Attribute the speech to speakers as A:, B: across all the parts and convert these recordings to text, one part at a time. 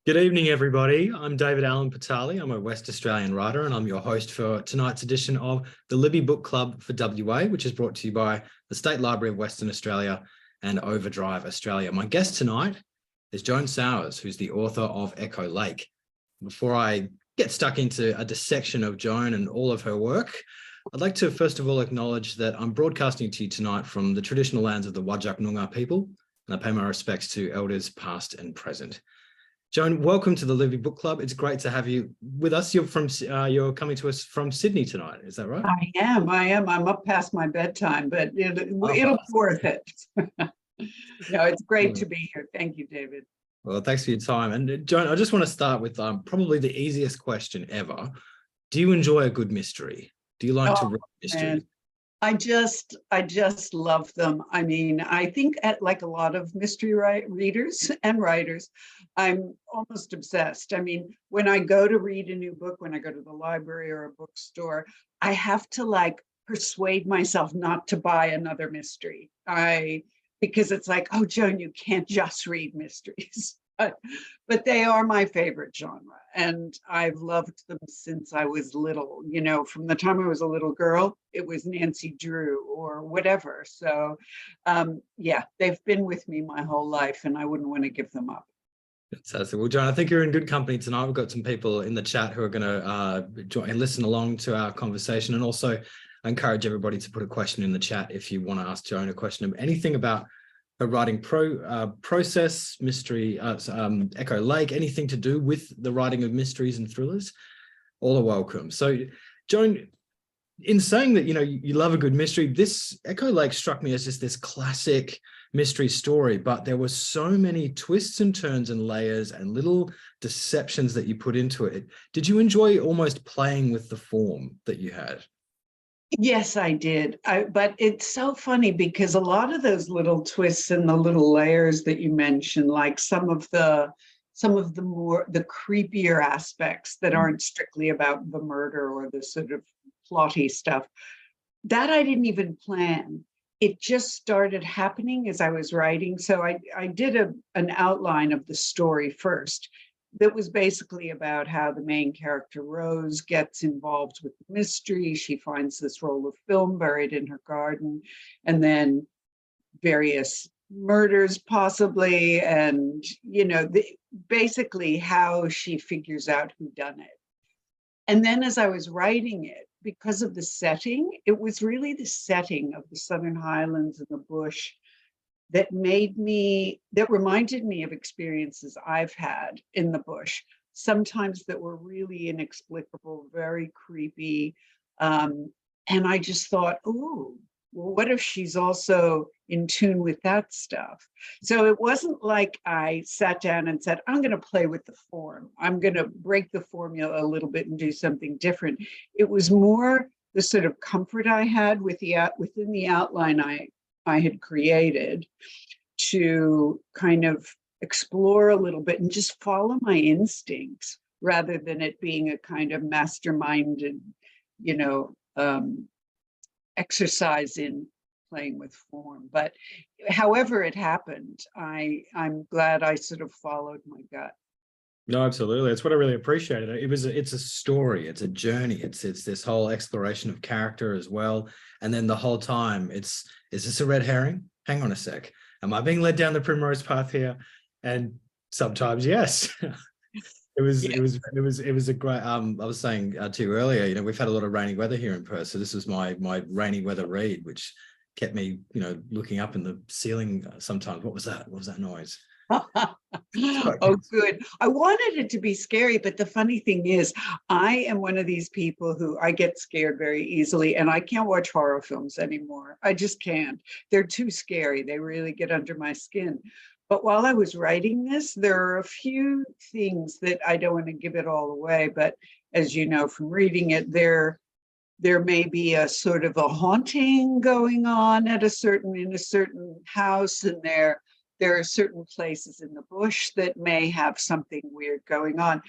A: Good evening, everybody. I'm David Allen Patali. I'm a West Australian writer, and I'm your host for tonight's edition of the Libby Book Club for WA, which is brought to you by the State Library of Western Australia and Overdrive Australia. My guest tonight is Joan Sauers, who's the author of Echo Lake. Before I get stuck into a dissection of Joan and all of her work, I'd like to first of all acknowledge that I'm broadcasting to you tonight from the traditional lands of the Whadjuk Noongar people, and I pay my respects to elders past and present. Joan, welcome to the Libby Book Club. It's great to have you with us. You're coming to us from Sydney tonight. Is that right?
B: I am. I'm up past my bedtime, but it'll be worth it. No, it's great to be here. Thank you, David.
A: Well, thanks for your time. And Joan, I just want to start with probably the easiest question ever. Do you enjoy a good mystery? Do you like to read mystery?
B: Man. I just love them. I mean, I think like a lot of mystery readers and writers, I'm almost obsessed. I mean, when I go to read a new book, when I go to the library or a bookstore, I have to like persuade myself not to buy another mystery. Because it's like, oh, Joan, you can't just read mysteries. But they are my favorite genre, and I've loved them since I was little. You know, from the time I was a little girl, it was Nancy Drew or whatever. So yeah, they've been with me my whole life, and I wouldn't want to give them up.
A: Fantastic. Well, Joan, I think you're in good company tonight. We've got some people in the chat who are going to join and listen along to our conversation, and also I encourage everybody to put a question in the chat if you want to ask Joan a question of anything about her writing process, mystery, Echo Lake, anything to do with the writing of mysteries and thrillers, all are welcome. So, Joan, in saying that, you know, you love a good mystery, this Echo Lake struck me as just this classic mystery story, but there were so many twists and turns and layers and little deceptions that you put into it. Did you enjoy almost playing with the form that you had?
B: Yes, I did. But it's so funny because a lot of those little twists and the little layers that you mentioned, like some of the creepier aspects that aren't strictly about the murder or the sort of plotty stuff, that I didn't even plan. It just started happening as I was writing. So I did an outline of the story first. That was basically about how the main character, Rose, gets involved with the mystery. She finds this roll of film buried in her garden, and then various murders possibly, and, you know, basically how she figures out who done it. And then as I was writing it, because of the setting, it was really the setting of the Southern Highlands and the bush that reminded me of experiences I've had in the bush, sometimes that were really inexplicable, very creepy. And I just thought, oh, well, what if she's also in tune with that stuff? So it wasn't like I sat down and said, I'm going to play with the form. I'm going to break the formula a little bit and do something different. It was more the sort of comfort I had within the outline I had created to kind of explore a little bit and just follow my instincts rather than it being a kind of masterminded, you know, exercise in playing with form. But however it happened, I'm glad I sort of followed my gut.
A: No, absolutely. That's what I really appreciated. It's a story, it's a journey, it's this whole exploration of character as well. And then the whole time is this a red herring? Hang on a sec. Am I being led down the primrose path here? And sometimes, yes. It was a great, I was saying to you earlier, you know, we've had a lot of rainy weather here in Perth. So this was my rainy weather read, which kept me, you know, looking up in the ceiling sometimes. What was that? What was that noise?
B: Oh, good. I wanted it to be scary, but the funny thing is, I am one of these people who I get scared very easily, and I can't watch horror films anymore. I just can't. They're too scary. They really get under my skin. But while I was writing this, there are a few things that I don't want to give it all away, but as you know from reading it, there may be a sort of a haunting going on in a certain house, and there are certain places in the bush that may have something weird going on.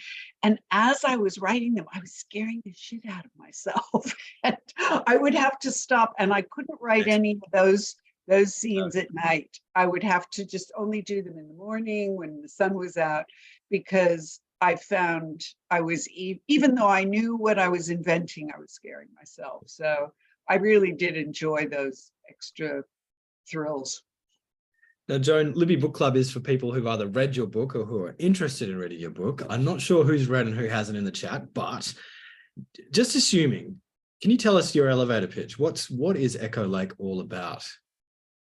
B: And as I was writing them, I was scaring the shit out of myself. And I would have to stop, and I couldn't write any of those Those scenes at night, I would have to just only do them in the morning when the sun was out, because I found I was, even though I knew what I was inventing, I was scaring myself. So I really did enjoy those extra thrills.
A: Now, Joan, Libby Book Club is for people who've either read your book or who are interested in reading your book. I'm not sure who's read and who hasn't in the chat, but just assuming, can you tell us your elevator pitch? What is Echo Lake all about?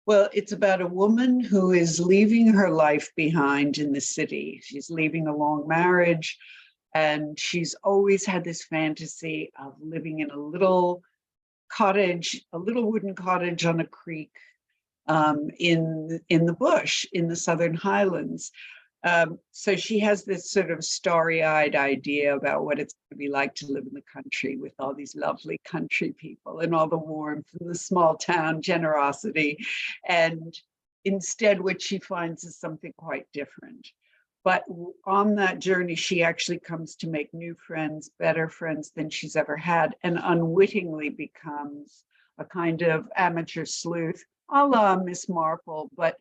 B: Well, it's about a woman who is leaving her life behind in the city. She's leaving a long marriage, and she's always had this fantasy of living in a little cottage, a little wooden cottage on a creek, in the bush in the Southern Highlands. So she has this sort of starry-eyed idea about what it's going to be like to live in the country with all these lovely country people and all the warmth and the small town generosity. And instead, what she finds is something quite different. But on that journey, she actually comes to make new friends, better friends than she's ever had, and unwittingly becomes a kind of amateur sleuth, a la Miss Marple, but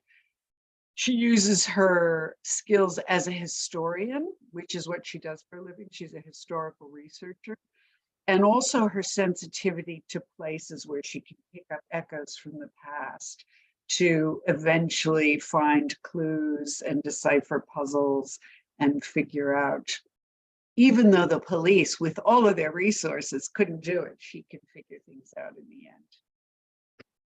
B: she uses her skills as a historian, which is what she does for a living. She's a historical researcher, and also her sensitivity to places where she can pick up echoes from the past to eventually find clues and decipher puzzles and figure out, even though the police, with all of their resources, couldn't do it, she can figure things out in the end.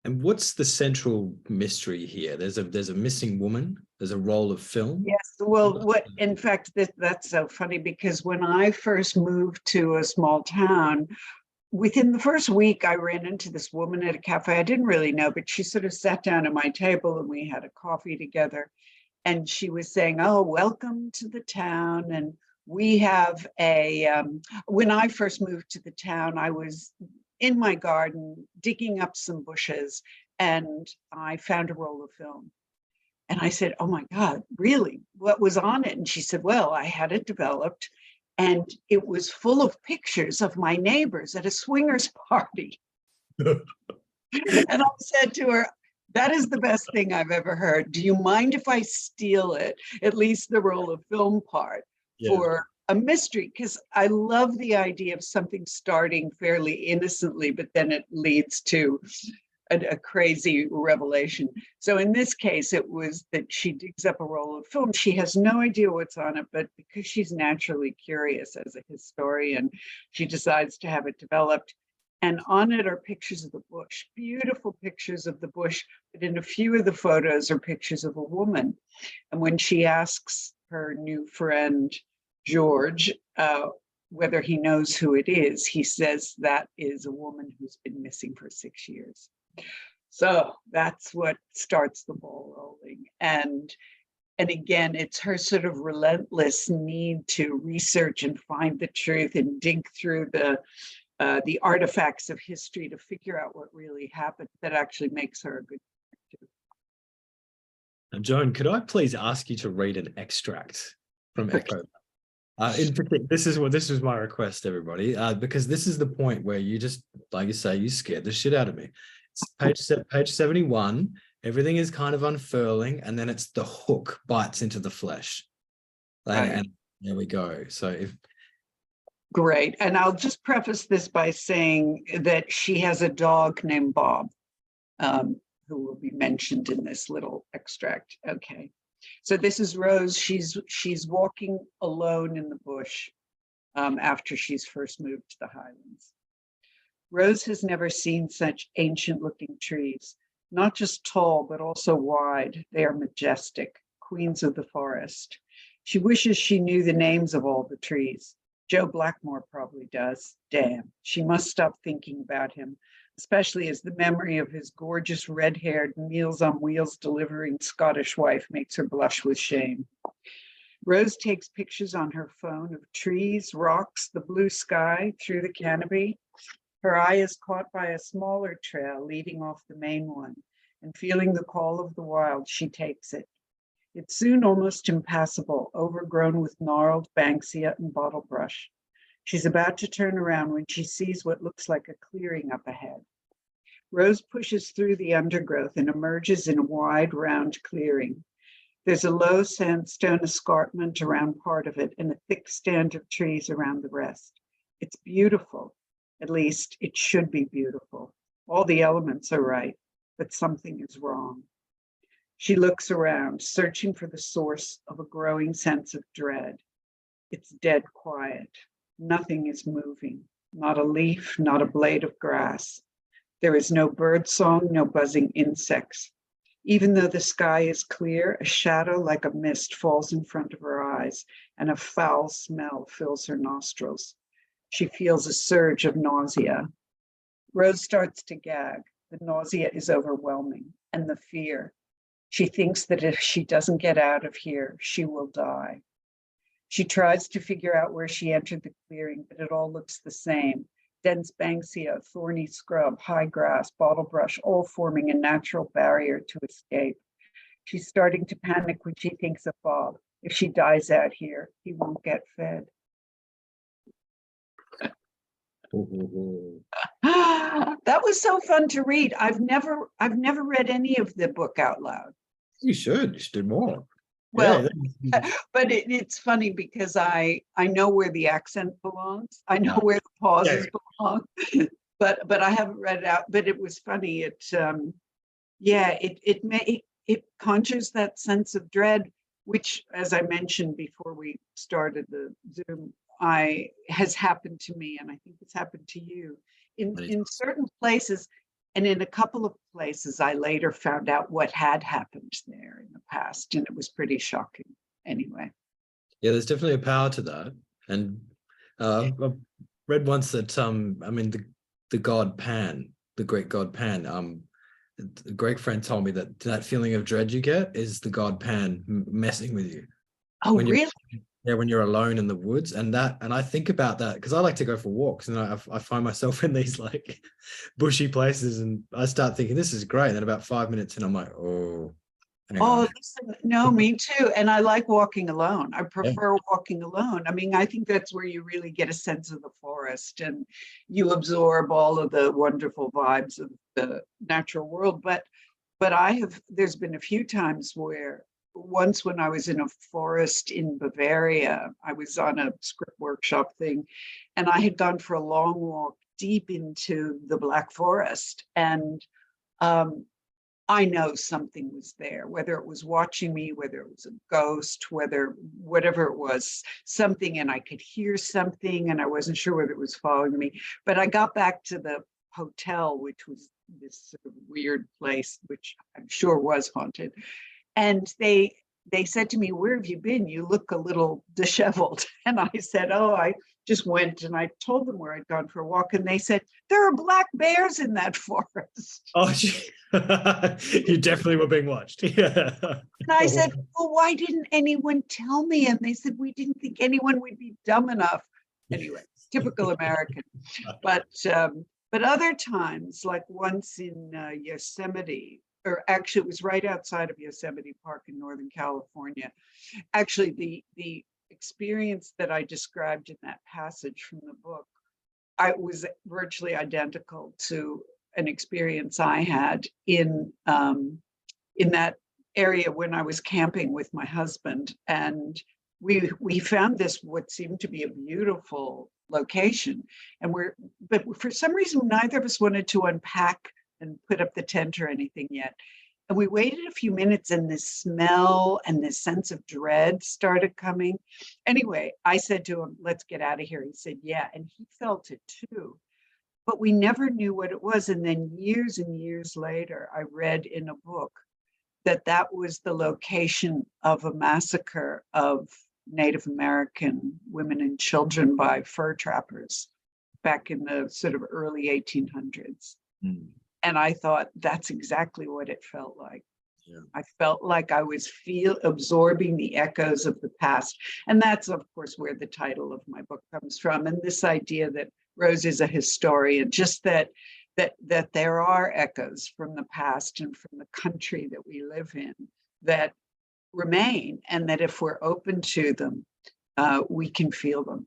A: And what's the central mystery here? There's a missing woman. There's a roll of film.
B: Yes, well, in fact, that's so funny, because when I first moved to a small town, within the first week, I ran into this woman at a cafe. I didn't really know, but she sort of sat down at my table and we had a coffee together. And she was saying, "Oh, welcome to the town." And we have when I first moved to the town, I was in my garden digging up some bushes, and I found a roll of film. And I said, "Oh my God, really? What was on it?" And she said, "Well, I had it developed, and it was full of pictures of my neighbors at a swingers party." And I said to her, "That is the best thing I've ever heard. Do you mind if I steal it, at least the roll of film part, for a mystery?" Because I love the idea of something starting fairly innocently, but then it leads to a crazy revelation. So in this case, it was that she digs up a roll of film. She has no idea what's on it, but because she's naturally curious as a historian, she decides to have it developed. And on it are pictures of the bush, beautiful pictures of the bush, but in a few of the photos are pictures of a woman. And when she asks her new friend, George, whether he knows who it is, he says that is a woman who's been missing for 6 years. So that's what starts the ball rolling. And again, it's her sort of relentless need to research and find the truth and dig through the artifacts of history to figure out what really happened that actually makes her a good character.
A: Now, Joan, could I please ask you to read an extract from Echo? In particular, this is my request, everybody, because this is the point where you just, like you say, you scared the shit out of me. It's page 71. Everything is kind of unfurling, and then it's the hook bites into the flesh. And there we go. So
B: Great. And I'll just preface this by saying that she has a dog named Bob, who will be mentioned in this little extract. Okay. So this is Rose. She's walking alone in the bush after she's first moved to the Highlands. Rose has never seen such ancient-looking trees, not just tall, but also wide. They are majestic, queens of the forest. She wishes she knew the names of all the trees. Joe Blackmore probably does. Damn, she must stop thinking about him, especially as the memory of his gorgeous red-haired Meals on Wheels delivering Scottish wife makes her blush with shame. Rose takes pictures on her phone of trees, rocks, the blue sky through the canopy. Her eye is caught by a smaller trail leading off the main one, and feeling the call of the wild, she takes it. It's soon almost impassable, overgrown with gnarled banksia and bottlebrush. She's about to turn around when she sees what looks like a clearing up ahead. Rose pushes through the undergrowth and emerges in a wide, round clearing. There's a low sandstone escarpment around part of it and a thick stand of trees around the rest. It's beautiful. At least it should be beautiful. All the elements are right, but something is wrong. She looks around, searching for the source of a growing sense of dread. It's dead quiet. Nothing is moving. Not a leaf, not a blade of grass. There is no bird song, no buzzing insects. Even though the sky is clear, a shadow like a mist falls in front of her eyes, and a foul smell fills her nostrils. She feels a surge of nausea. Rose starts to gag. The nausea is overwhelming, and the fear. She thinks that if she doesn't get out of here, she will die. She tries to figure out where she entered the clearing, but it all looks the same. Dense banksia, thorny scrub, high grass, bottle brush, all forming a natural barrier to escape. She's starting to panic when she thinks of Bob. If she dies out here, he won't get fed. That was so fun to read. I've never read any of the book out loud.
A: You should do more.
B: Well, but it's funny because I know where the accent belongs. I know where the pauses belong, but I haven't read it out. But it was funny. It conjures that sense of dread, which, as I mentioned before we started the Zoom, has happened to me, and I think it's happened to you in certain places. And in a couple of places, I later found out what had happened there in the past, and it was pretty shocking anyway.
A: Yeah, there's definitely a power to that. And I read once that, the god Pan, the Greek god Pan, a Greek friend told me that feeling of dread you get is the god Pan messing with you.
B: Oh, really?
A: Yeah, when you're alone in the woods, and I think about that because I like to go for walks, and I find myself in these like bushy places, and I start thinking this is great. And then about 5 minutes, and I'm like, oh, hang on.
B: Listen, no, me too. And I like walking alone. I prefer walking alone. I mean, I think that's where you really get a sense of the forest, and you absorb all of the wonderful vibes of the natural world. But there's been a few times where. Once when I was in a forest in Bavaria, I was on a script workshop thing, and I had gone for a long walk deep into the Black Forest. And I know something was there, whether it was watching me, whether it was a ghost, whatever it was, something, and I could hear something, and I wasn't sure whether it was following me. But I got back to the hotel, which was this sort of weird place, which I'm sure was haunted. And they said to me, "Where have you been? You look a little disheveled." And I said, "Oh, I just went," and I told them where I'd gone for a walk. And they said, "There are black bears in that forest."
A: Oh, you definitely were being watched. Yeah.
B: And I said, "Well, why didn't anyone tell me?" And they said, "We didn't think anyone would be dumb enough." Anyway, typical American. But other times, like once in Yosemite, or actually it was right outside of Yosemite Park in Northern California. Actually, the experience that I described in that passage from the book, I was virtually identical to an experience I had in that area when I was camping with my husband. And we found this, what seemed to be a beautiful location. But for some reason, neither of us wanted to unpack and put up the tent or anything yet. And we waited a few minutes, and this smell and this sense of dread started coming. Anyway, I said to him, "Let's get out of here." He said, "Yeah." And he felt it too. But we never knew what it was. And then years and years later, I read in a book that was the location of a massacre of Native American women and children by fur trappers back in the sort of early 1800s. Mm. And I thought, that's exactly what it felt like. Yeah. I felt like I was absorbing the echoes of the past. And that's, of course, where the title of my book comes from. And this idea that Rose is a historian, just that there are echoes from the past and from the country that we live in that remain, and that if we're open to them, we can feel them.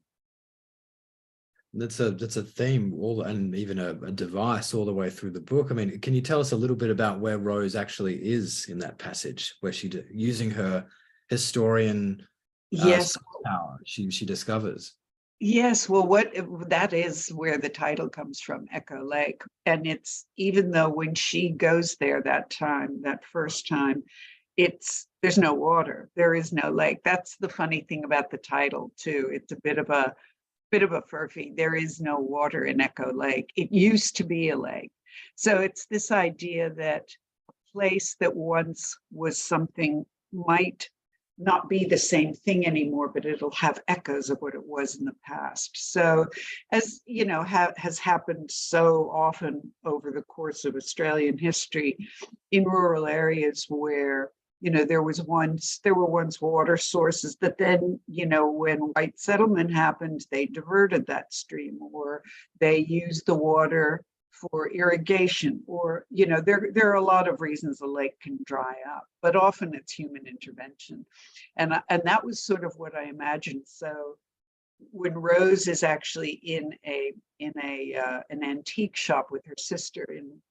A: That's a theme, and even a device all the way through the book. I mean, can you tell us a little bit about where Rose actually is in that passage, where using her historian
B: Yes.
A: power, she discovers.
B: Yes, well, that is where the title comes from, Echo Lake. And it's, even though when she goes there that first time, there's no water, there is no lake. That's the funny thing about the title too. It's a bit of a furphy. There is no water in Echo Lake. It used to be a lake. So it's this idea that a place that once was something might not be the same thing anymore, but it'll have echoes of what it was in the past. So, as you know, has happened so often over the course of Australian history, in rural areas where, you know, there were once water sources that then, you know, when white settlement happened, they diverted that stream, or they used the water for irrigation, or, you know, there are a lot of reasons a lake can dry up, but often it's human intervention. And that was sort of what I imagined. So when Rose is actually in an antique shop with her sister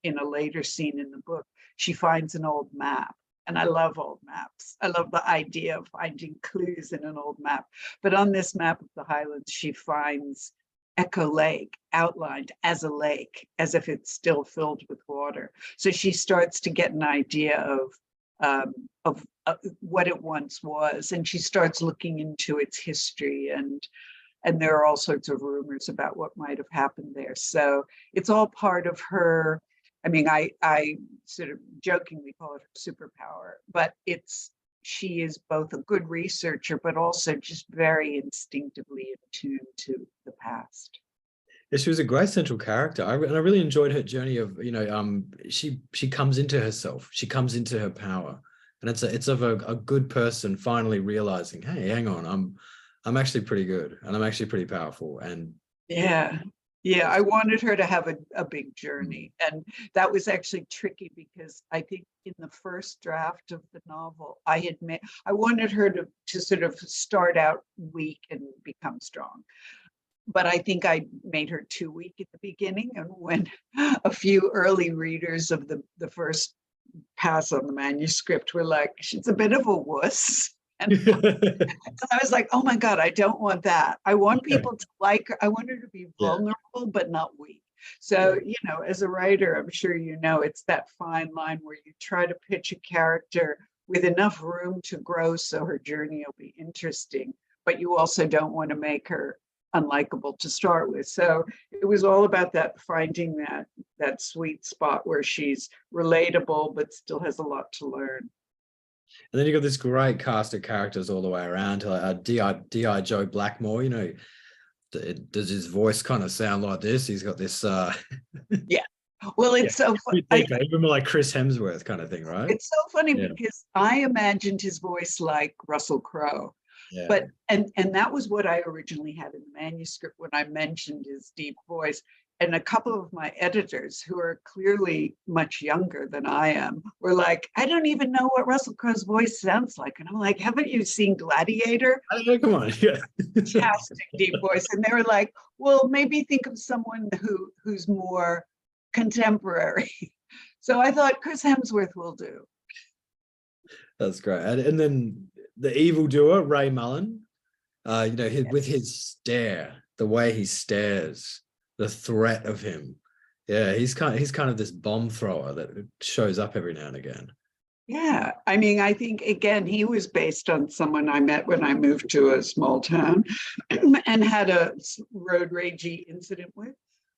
B: in a later scene in the book, she finds an old map. And I love old maps. I love the idea of finding clues in an old map. But on this map of the Highlands, she finds Echo Lake outlined as a lake, as if it's still filled with water. So she starts to get an idea of what it once was, and she starts looking into its history, and there are all sorts of rumors about what might have happened there. So it's all part of her. I mean, I sort of jokingly call it her superpower, but she is both a good researcher, but also just very instinctively attuned to the past.
A: Yeah, she was a great central character. I really enjoyed her journey of, you know, she comes into herself, she comes into her power, and it's of a good person finally realizing, hey, hang on, I'm actually pretty good, and I'm actually pretty powerful, and
B: yeah, I wanted her to have a big journey. And that was actually tricky because I think in the first draft of the novel, I wanted her to sort of start out weak and become strong. But I think I made her too weak at the beginning. And when a few early readers of the first pass on the manuscript were like, she's a bit of a wuss. And I was like, oh my God, I don't want that. I want people to like her. I want her to be vulnerable, but not weak. So, you know, as a writer, I'm sure you know, it's that fine line where you try to pitch a character with enough room to grow so her journey will be interesting, but you also don't want to make her unlikable to start with. So it was all about that, finding that sweet spot where she's relatable, but still has a lot to learn.
A: And then you got this great cast of characters all the way around. D.I. Joe Blackmore, you know, does his voice kind of sound like this? He's got this
B: yeah. Well, it's so funny.
A: Even more like Chris Hemsworth kind of thing, right?
B: It's so funny because I imagined his voice like Russell Crowe.
A: Yeah.
B: But and that was what I originally had in the manuscript when I mentioned his deep voice. And a couple of my editors, who are clearly much younger than I am, were like, I don't even know what Russell Crowe's voice sounds like. And I'm like, haven't you seen Gladiator?
A: Come on, yeah.
B: Fantastic deep voice. And they were like, well, maybe think of someone who's more contemporary. So I thought Chris Hemsworth will do.
A: That's great. And then the evildoer, Ray Mullen, you know, with his stare, the way he stares, the threat of him. Yeah, he's kind of this bomb thrower that shows up every now and again.
B: Yeah, I mean, I think, again, he was based on someone I met when I moved to a small town and had a road ragey incident with.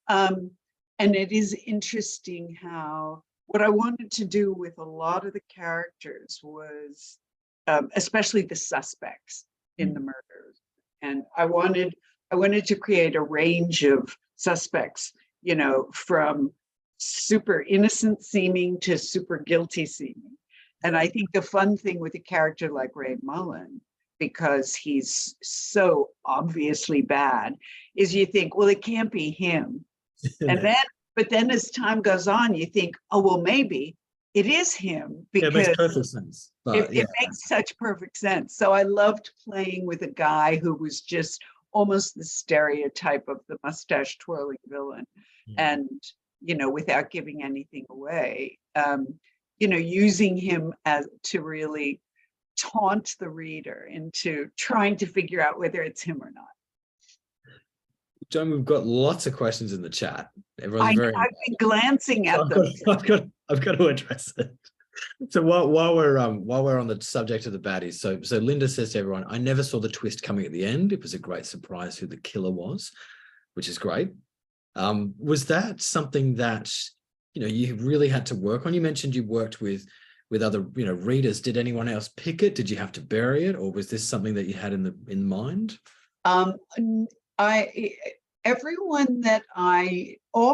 B: And it is interesting how what I wanted to do with a lot of the characters was, especially the suspects in the murders. And I wanted to create a range of suspects, you know, from super innocent seeming to super guilty seeming. And I think the fun thing with a character like Ray Mullen, because he's so obviously bad, is you think, well, it can't be him. But then as time goes on, you think, oh, well, maybe it is him, because
A: it makes perfect sense.
B: It makes such perfect sense. So I loved playing with a guy who was just almost the stereotype of the mustache twirling villain. And, without giving anything away, using him as to really taunt the reader into trying to figure out whether it's him or not.
A: Joan, we've got lots of questions in the chat. Everyone's
B: I've been glancing at them.
A: I've got to address it. So while we're on the subject of the baddies, so Linda says to everyone, I never saw the twist coming at the end. It was a great surprise who the killer was, which is great. Was that something that you really had to work on? You mentioned you worked with other readers. Did anyone else pick it? Did you have to bury it, or was this something that you had in mind?
B: All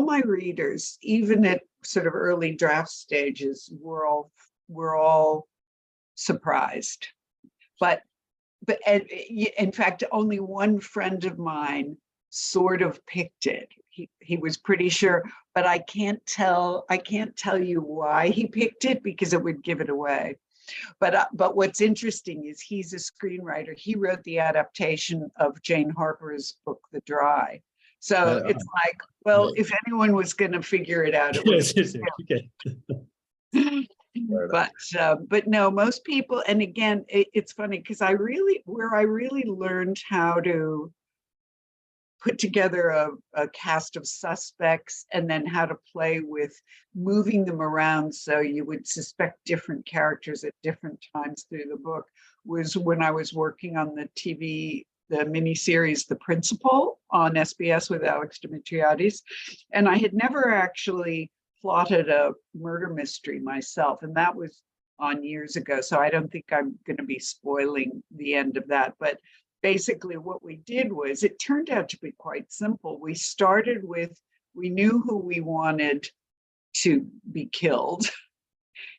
B: my readers, even at sort of early draft stages, were all surprised. But in fact, only one friend of mine sort of picked it. He was pretty sure, but I can't tell you why he picked it because it would give it away. But what's interesting is he's a screenwriter. He wrote the adaptation of Jane Harper's book, The Dry. So it's like, well, if anyone was going to figure it out, it was but no, most people. And again, it's funny because where I really learned how to put together a cast of suspects and then how to play with moving them around so you would suspect different characters at different times through the book was when I was working on the miniseries The Principal on SBS with Alex Dimitriadis. And I had never actually plotted a murder mystery myself, and that was on years ago. So I don't think I'm going to be spoiling the end of that. But basically what we did was, it turned out to be quite simple. We started with, we knew who we wanted to be killed,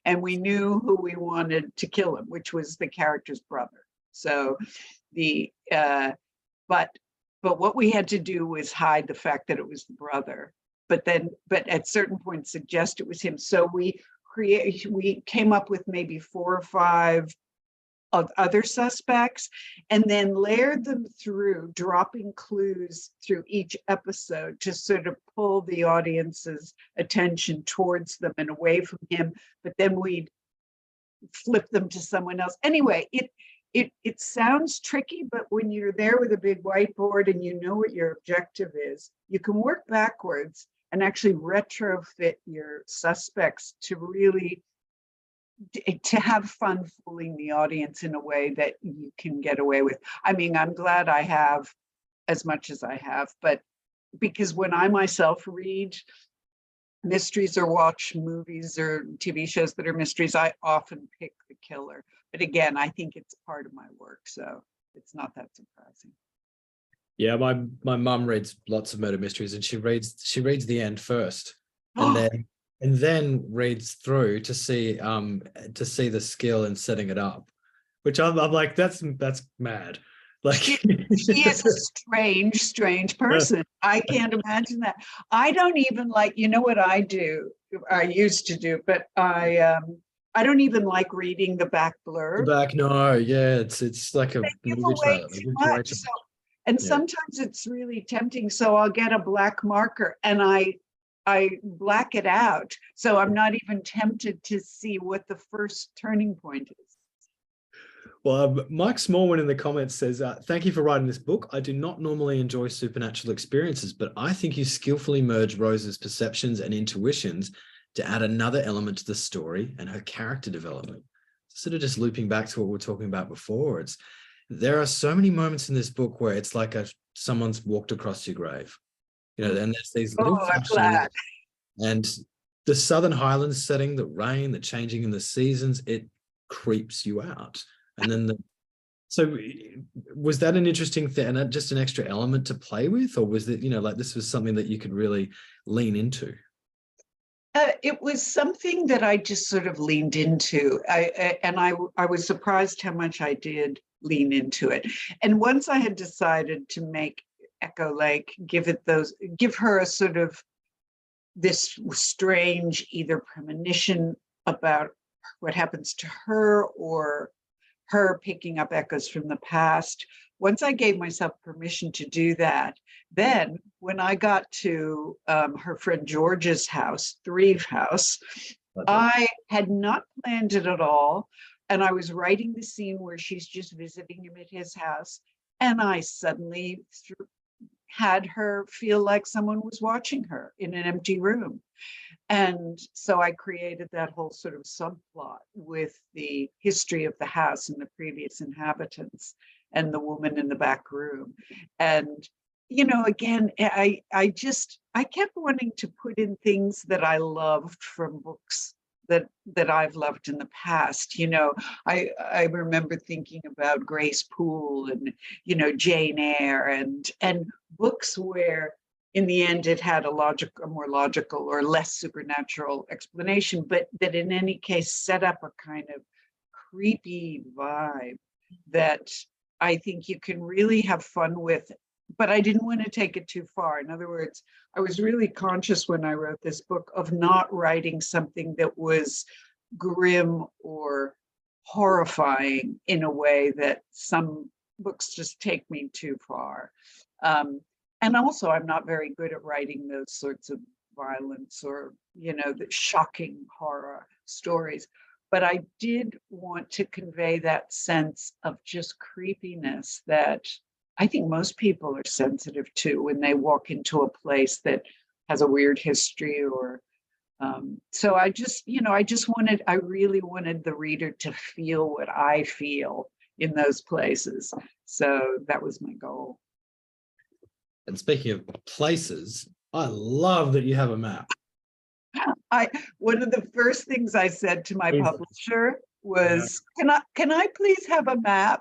B: and we knew who we wanted to kill him, which was the character's brother. So but what we had to do was hide the fact that it was the brother, but at certain points suggest it was him. So we came up with maybe 4 or 5 of other suspects, and then layered them through, dropping clues through each episode to sort of pull the audience's attention towards them and away from him. But then we'd flip them to someone else. Anyway, it sounds tricky, but when you're there with a big whiteboard and you know what your objective is, you can work backwards and actually retrofit your suspects to really to have fun fooling the audience in a way that you can get away with. I mean, I'm glad I have as much as I have, but because when I myself read mysteries or watch movies or TV shows that are mysteries, I often pick the killer. But again, I think it's part of my work, so it's not that surprising.
A: Yeah, my mum reads lots of murder mysteries, and she reads the end first, and then reads through to see the skill in setting it up, which I'm like, that's mad. Like she
B: is a strange person. I can't imagine that. I don't even like, what I do, I used to do, but I don't even like reading the back blurb.
A: No, yeah, it's like a movie trailer.
B: And sometimes it's really tempting. So I'll get a black marker and I black it out. So I'm not even tempted to see what the first turning point is.
A: Well, Mike Smallman in the comments says, thank you for writing this book. I do not normally enjoy supernatural experiences, but I think you skillfully merge Rose's perceptions and intuitions to add another element to the story and her character development. Sort of just looping back to what we were talking about before. There are so many moments in this book where it's like someone's walked across your grave, and there's these little flashes, and the Southern Highlands setting, the rain, the changing in the seasons, it creeps you out. And then so was that an interesting thing and just an extra element to play with, or was it, like this was something that you could really lean into?
B: It was something that I just sort of leaned into. I was surprised how much I did lean into it. And once I had decided to make Echo Lake, give her a sort of this strange either premonition about what happens to her or her picking up echoes from the past, once I gave myself permission to do that, then when I got to her friend George's house, Threave House, I had not planned it at all. And I was writing the scene where she's just visiting him at his house. And I suddenly had her feel like someone was watching her in an empty room. And so I created that whole sort of subplot with the history of the house and the previous inhabitants and the woman in the back room. And, you know, again, I kept wanting to put in things that I loved from books that I've loved in the past. You know, I remember thinking about Grace Poole and, you know, Jane Eyre and books where in the end it had a more logical or less supernatural explanation, but that in any case set up a kind of creepy vibe that I think you can really have fun with. But I didn't want to take it too far. In other words, I was really conscious when I wrote this book of not writing something that was grim or horrifying in a way that some books just take me too far. And also, I'm not very good at writing those sorts of violence or, you know, the shocking horror stories. But I did want to convey that sense of just creepiness that I think most people are sensitive to when they walk into a place that has a weird history or so I just, you know, I really wanted the reader to feel what I feel in those places. So that was my goal.
A: And speaking of places, I love that you have a map.
B: One of the first things I said to my publisher was, can I please have a map?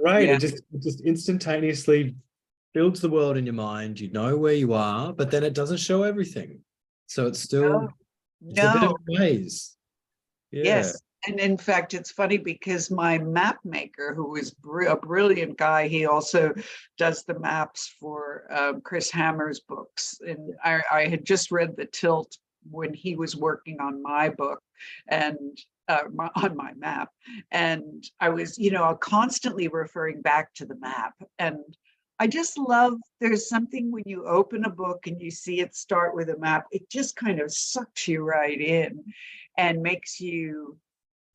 A: Right. Yeah. It just instantaneously builds the world in your mind. You know where you are, but then it doesn't show everything. So it's still it's a bit of a maze. Yeah.
B: Yes. And in fact, it's funny because my map maker, who is a brilliant guy, he also does the maps for Chris Hammer's books. And I had just read The Tilt when he was working on my book and on my map. And I was, you know, constantly referring back to the map. And I just love, there's something when you open a book and you see it start with a map, it just kind of sucks you right in and makes you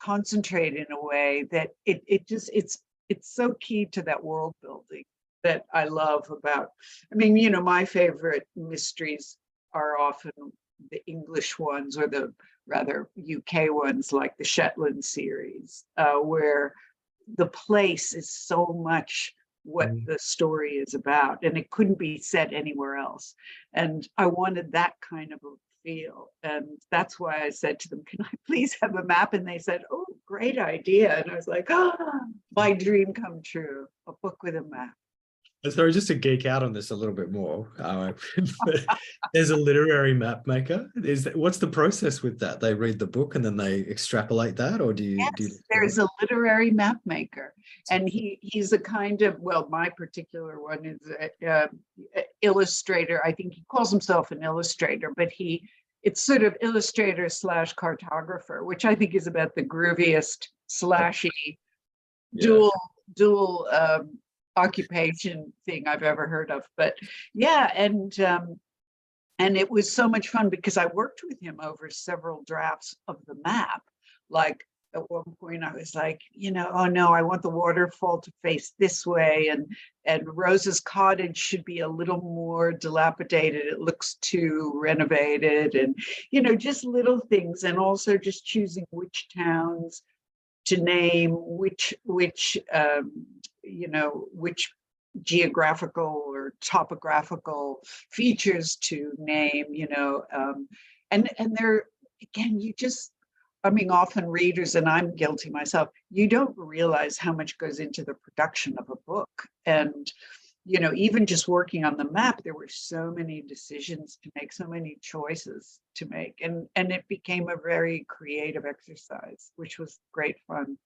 B: concentrate in a way that it's so key to that world building that I love about, I mean, you know, my favorite mysteries are often the English ones or the rather UK ones like the Shetland series, where the place is so much what the story is about and it couldn't be set anywhere else. And I wanted that kind of a feel. And that's why I said to them, can I please have a map? And they said, oh, great idea. And I was like, oh, my dream come true, a book with a map.
A: Sorry, just to geek out on this a little bit more, there's a literary map maker. What's the process with that? They read the book and then they extrapolate that, or do you?
B: Yes, there's a literary map maker, and he's a kind of, well, my particular one is an illustrator. I think he calls himself an illustrator, but it's sort of illustrator / cartographer, which I think is about the grooviest slashy dual occupation thing I've ever heard of. But yeah, and it was so much fun because I worked with him over several drafts of the map. Like at one point I was like, you know, oh no, I want the waterfall to face this way, and Rose's cottage should be a little more dilapidated. It looks too renovated, and you know, just little things, and also just choosing which towns to name, which geographical or topographical features to name, you know, and they're, again, you just, I mean, often readers, and I'm guilty myself, you don't realize how much goes into the production of a book. And, you know, even just working on the map, there were so many decisions to make, so many choices to make. And it became a very creative exercise, which was great fun.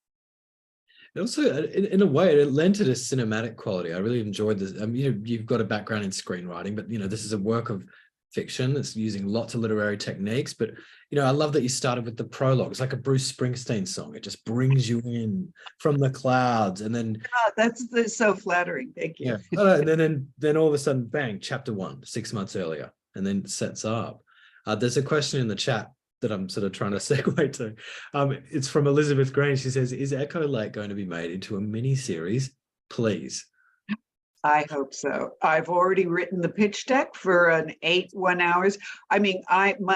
A: Also, in a way, it lent it a cinematic quality. I really enjoyed this. You know, you've got a background in screenwriting, but you know, this is a work of fiction. It's using lots of literary techniques, but I love that you started with the prologue. It's like a Bruce Springsteen song. It just brings you in from the clouds, and then
B: that's so flattering. Thank you.
A: and then all of a sudden, bang, chapter 1, 6 months earlier, and then sets up. There's a question in the chat that I'm sort of trying to segue to. It's from Elizabeth Green. She says, "Is Echo Lake going to be made into a mini series, please?"
B: I hope so. I've already written the pitch deck for an 8 1-hours. I mean,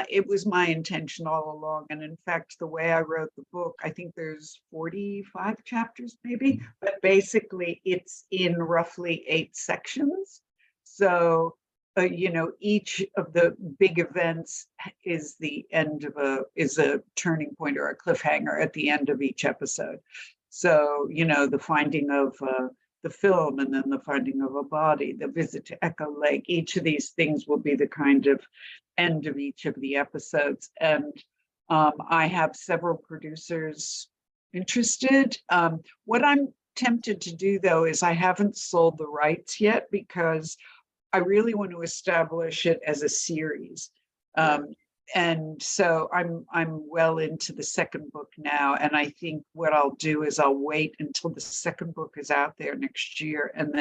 B: it was my intention all along. And in fact, the way I wrote the book, I think there's 45 chapters maybe, but basically it's in roughly 8 sections. So, each of the big events is the end of is a turning point or a cliffhanger at the end of each episode. So, the finding of the film, and then the finding of a body, the visit to Echo Lake, each of these things will be the kind of end of each of the episodes. And I have several producers interested. What I'm tempted to do, though, is I haven't sold the rights yet, because I really want to establish it as a series. And so I'm well into the second book now, and I think what I'll do is I'll wait until the second book is out there next year, and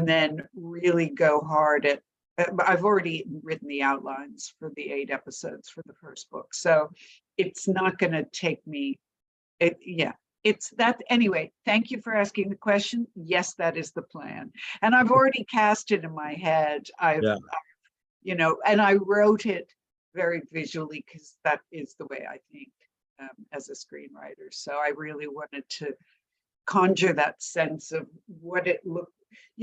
B: then really go hard at. I've already written the outlines for the 8 episodes for the first book, so it's not going to take me. It's that anyway. Thank you for asking the question. Yes, that is the plan, and I've already cast it in my head. And I wrote it very visually, because that is the way I think as a screenwriter. So I really wanted to conjure that sense of what it looked.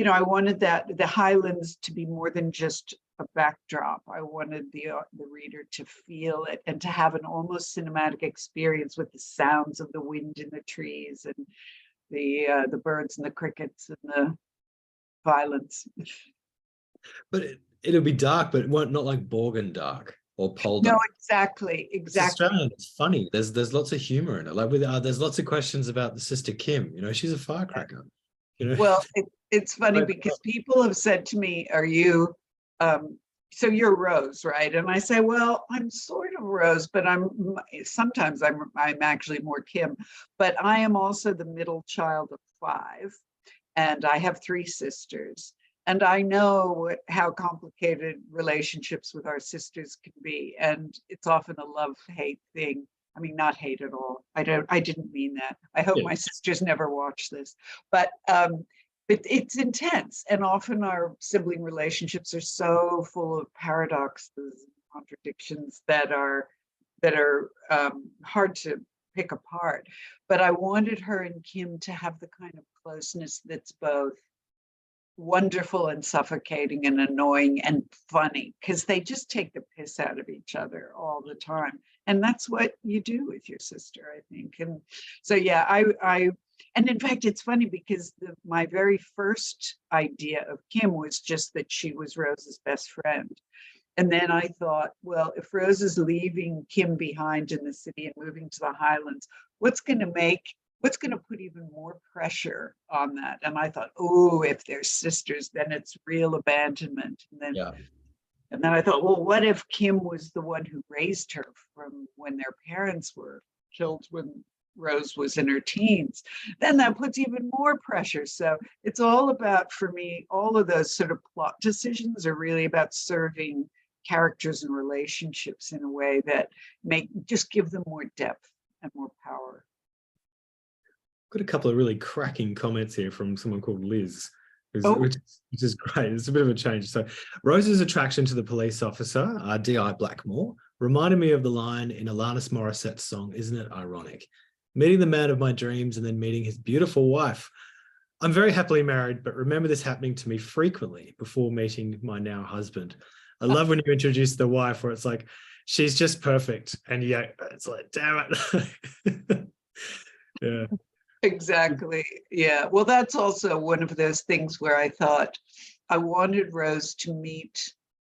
B: I wanted the Highlands to be more than just a backdrop. I wanted the reader to feel it and to have an almost cinematic experience with the sounds of the wind in the trees and the birds and the crickets and the violence.
A: But it'll be dark, but not like Borgen dark. Or Polder.
B: No, exactly.
A: It's Australian. It's funny. There's lots of humor in it. Like there's lots of questions about the sister Kim. She's a firecracker.
B: Well, it's funny because people have said to me, "Are you? So you're Rose, right?" And I say, "Well, I'm sort of Rose, but sometimes I'm actually more Kim. But I am also the middle child of 5, and I have 3 sisters." And I know how complicated relationships with our sisters can be. And it's often a love-hate thing. I mean, not hate at all. I didn't mean that. I hope my sisters never watch this. But it's intense. And often our sibling relationships are so full of paradoxes and contradictions that are hard to pick apart. But I wanted her and Kim to have the kind of closeness that's both wonderful and suffocating and annoying and funny, because they just take the piss out of each other all the time, and that's what you do with your sister, I think. And so and in fact, it's funny because my very first idea of Kim was just that she was Rose's best friend, and then I thought, well, if Rose is leaving Kim behind in the city and moving to the Highlands, what's going to put even more pressure on that? And I thought, oh, if they're sisters, then it's real abandonment. And then I thought, well, what if Kim was the one who raised her from when their parents were killed when Rose was in her teens? Then that puts even more pressure. So it's all about, for me, all of those sort of plot decisions are really about serving characters and relationships in a way that just give them more depth and more power.
A: Got a couple of really cracking comments here from someone called Liz, which is great. It's a bit of a change. So Rose's attraction to the police officer, D.I. Blackmore, reminded me of the line in Alanis Morissette's song, "Isn't it ironic? Meeting the man of my dreams and then meeting his beautiful wife. I'm very happily married, but remember this happening to me frequently before meeting my now husband." I love when you introduce the wife where it's like, she's just perfect. And it's like, damn it. Yeah.
B: Exactly. Yeah. Well, that's also one of those things where I thought I wanted Rose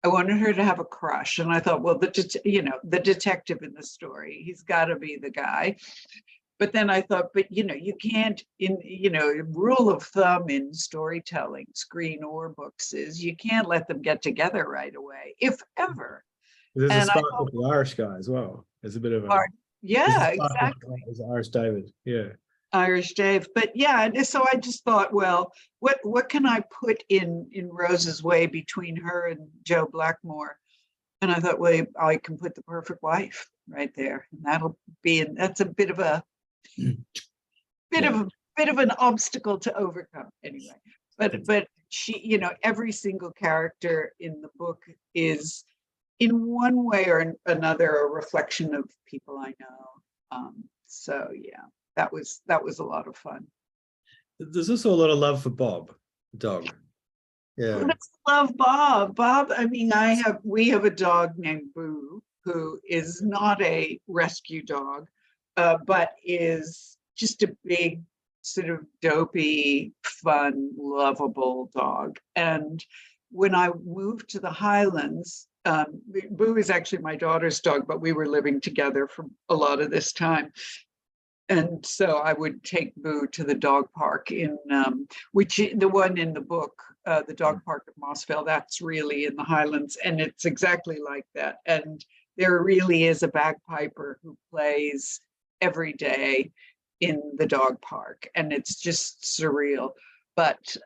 B: I wanted her to have a crush. And I thought, well, the detective in the story, he's got to be the guy. But then I thought, but you can't, rule of thumb in storytelling, screen or books, is you can't let them get together right away, if ever.
A: There's a
B: And I
A: spark
B: thought,
A: with the Irish guy as well. There's a bit of a there's a
B: yeah,
A: spark
B: exactly.
A: with Irish David. Yeah.
B: Irish Dave. But yeah, and so I just thought, well, what can I put in Rose's way between her and Joe Blackmore? And I thought, well, I can put the perfect wife right there, and that's a bit of
A: Yeah.
B: an obstacle to overcome anyway. But she, every single character in the book is in one way or another a reflection of people I know. So yeah, that was a lot of fun.
A: There's also a lot of love for Bob, the dog. Yeah.
B: Let's love Bob. Bob, I mean, we have a dog named Boo, who is not a rescue dog, but is just a big, sort of dopey, fun, lovable dog. And when I moved to the Highlands, Boo is actually my daughter's dog, but we were living together for a lot of this time. And so I would take Boo to the dog park in, which the one in the book, the dog park at Mossville, that's really in the Highlands, and it's exactly like that. And there really is a bagpiper who plays every day in the dog park, and it's just surreal. But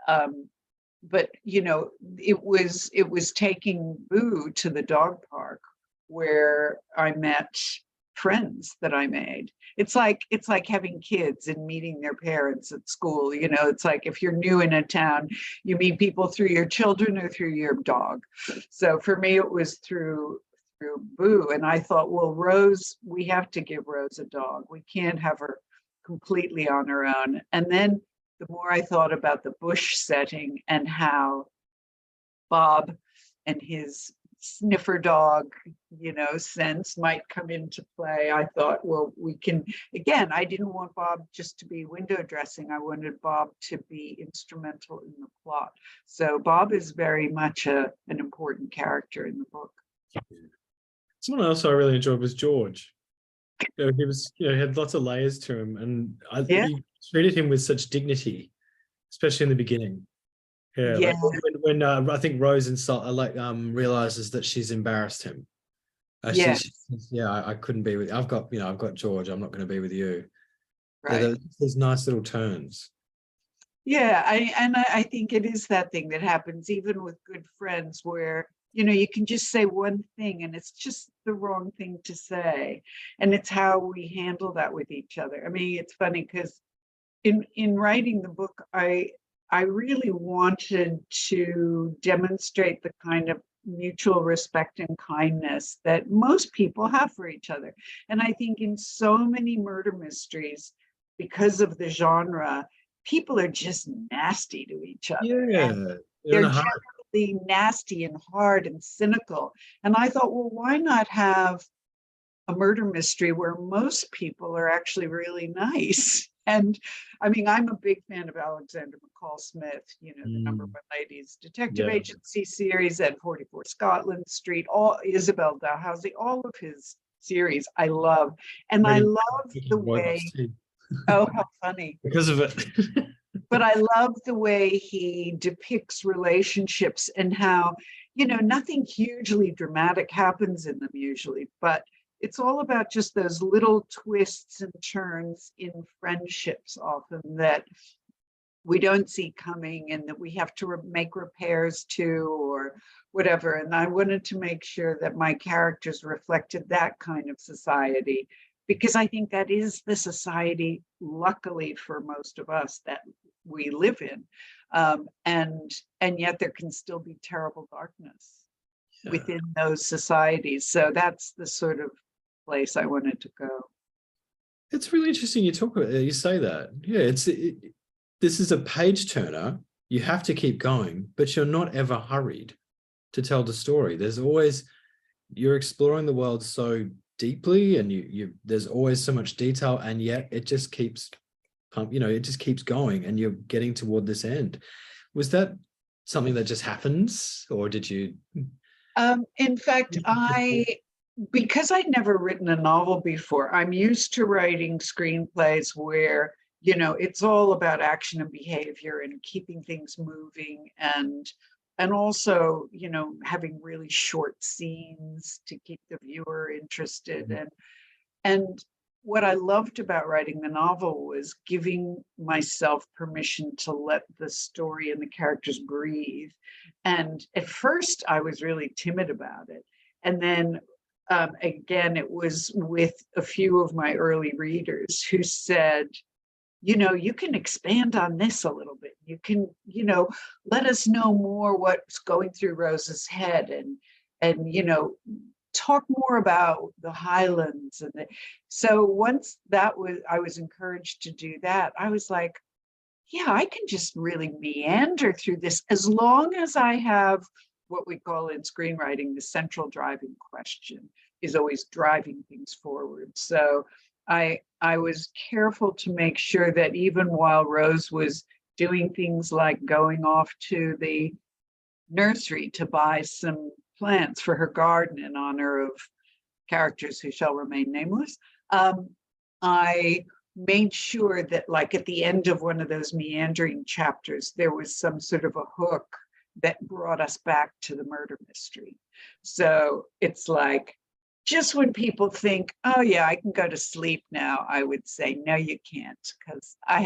B: it was taking Boo to the dog park where I met friends that I made. It's like having kids and meeting their parents at school. It's like if you're new in a town, you meet people through your children or through your dog. So for me, it was through Boo. And I thought, well, Rose, we have to give Rose a dog. We can't have her completely on her own. And then the more I thought about the bush setting and how Bob and his sniffer dog, sense might come into play, I thought, well, we can, again, I didn't want Bob just to be window dressing. I wanted Bob to be instrumental in the plot. So Bob is very much an important character in the book.
A: Someone else I really enjoyed was George. He was, he had lots of layers to him, and he treated him with such dignity, especially in the beginning. Yeah. Like when I think Rose realizes that she's embarrassed him. I couldn't be with you. I've got George. I'm not going to be with you. Right. Yeah, there's nice little turns.
B: Yeah, I think it is that thing that happens even with good friends where you can just say one thing and it's just the wrong thing to say, and it's how we handle that with each other. I mean, it's funny because in writing the book, I really wanted to demonstrate the kind of mutual respect and kindness that most people have for each other. And I think in so many murder mysteries, because of the genre, people are just nasty to each other.
A: Yeah,
B: they're generally nasty and hard and cynical. And I thought, well, why not have a murder mystery where most people are actually really nice? And I mean, I'm a big fan of Alexander McCall Smith, the Number One Ladies Detective Agency series, and 44 Scotland Street, all Isabel Dalhousie, all of his series I love. And I love the way, oh, how funny.
A: Because of it.
B: But I love the way he depicts relationships and how, nothing hugely dramatic happens in them usually, but it's all about just those little twists and turns in friendships often that we don't see coming and that we have to make repairs to or whatever. And I wanted to make sure that my characters reflected that kind of society, because I think that is the society, luckily for most of us, that we live in. And yet there can still be terrible darkness within those societies. So that's the sort of place I wanted to go.
A: It's really interesting you talk about it, you say that. Yeah, this is a page turner. You have to keep going, but you're not ever hurried to tell the story. There's always, you're exploring the world so deeply, and there's always so much detail, and yet it just keeps it just keeps going, and you're getting toward this end. Was that something that just happens, or did you?
B: In fact, because I'd never written a novel before, I'm used to writing screenplays where, you know, it's all about action and behavior and keeping things moving, and also, you know, having really short scenes to keep the viewer interested. And what I loved about writing the novel was giving myself permission to let the story and the characters breathe. And at first, I was really timid about it. And then again, it was with a few of my early readers who said, you know, you can expand on this a little bit. You can, you know, let us know more what's going through Rose's head, and you know, talk more about the Highlands. And so once that was, I was encouraged to do that, I was like, yeah, I can just really meander through this as long as I have what we call in screenwriting the central driving question is always driving things forward. So I was careful to make sure that even while Rose was doing things like going off to the nursery to buy some plants for her garden in honor of characters who shall remain nameless, I made sure that, like, at the end of one of those meandering chapters, there was some sort of a hook that brought us back to the murder mystery. So it's like, just when people think, oh yeah, I can go to sleep now, I would say, no, you can't, because I